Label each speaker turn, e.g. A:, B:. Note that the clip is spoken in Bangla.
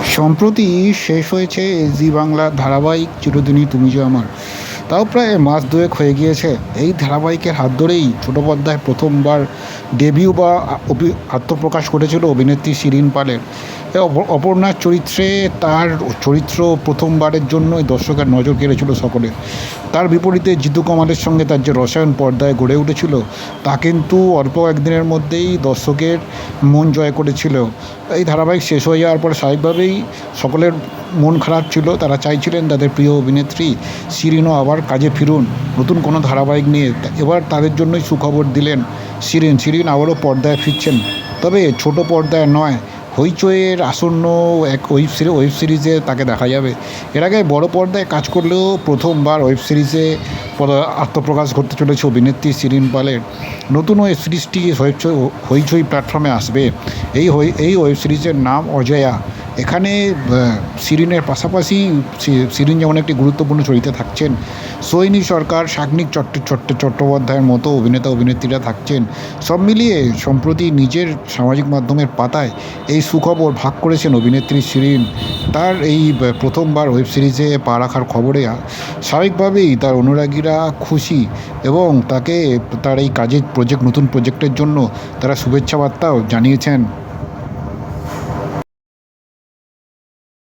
A: সম্প্রতি শেষ হয়েছে জি বাংলার ধারাবাহিক চিরদিনই তুমি যে আমার। তাও প্রায় মাস দুয়েক হয়ে গিয়েছে। এই ধারাবাহিকের হাত ধরেই ছোট পর্দায় প্রথমবার ডেবিউ বা আত্মপ্রকাশ করেছিল অভিনেত্রী শিরিন পালের। অপর্ণার চরিত্রে তার চরিত্র প্রথমবারের জন্যই দর্শকের নজর কেড়েছিল সকলের। তার বিপরীতে জিতু কামালের সঙ্গে তার যে রসায়ন পর্দায় গড়ে উঠেছিল তা কিন্তু অল্প একদিনের মধ্যেই দর্শকের মন জয় করেছিল। এই ধারাবাহিক শেষ হয়ে যাওয়ার পর স্বাভাবিকভাবেই সকলের মন খারাপ ছিল। তারা চাইছিলেন তাদের প্রিয় অভিনেত্রী শিরিনও আবার কাজে ফিরুন নতুন কোনো ধারাবাহিক নিয়ে। এবার তাদের জন্যই সুখবর দিলেন শিরিন আবারও পর্দায় ফিরছেন, তবে ছোট পর্দায় নয়, হইচইয়ের আসন্ন এক ওয়েব সিরিজে তাকে দেখা যাবে। এর আগে বড় পর্দায় কাজ করলেও প্রথমবার ওয়েব সিরিজে আত্মপ্রকাশ করতে চলেছে অভিনেত্রী শিরিন পালের। নতুন ওয়েব সিরিজটি হইচই প্ল্যাটফর্মে আসবে। এই ওয়েব সিরিজের নাম অজয়া। এখানে শিরিনের পাশাপাশি শিরিন যেমন একটি গুরুত্বপূর্ণ চরিত্রে থাকছেন, সোহিনী সরকার, শাগনিক চট্টোপাধ্যায়ের মতো অভিনেত্রীরা থাকছেন। সব মিলিয়ে সম্প্রতি নিজের সামাজিক মাধ্যমের পাতায় এই সুখবর ভাগ করেছেন অভিনেত্রী শিরিন। তার এই প্রথমবার ওয়েব সিরিজে পা রাখার খবরে স্বাভাবিকভাবেই তার অনুরাগীরা খুশি এবং তাকে তার এই নতুন প্রজেক্টের জন্য তারা শুভেচ্ছা বার্তাও জানিয়েছেন।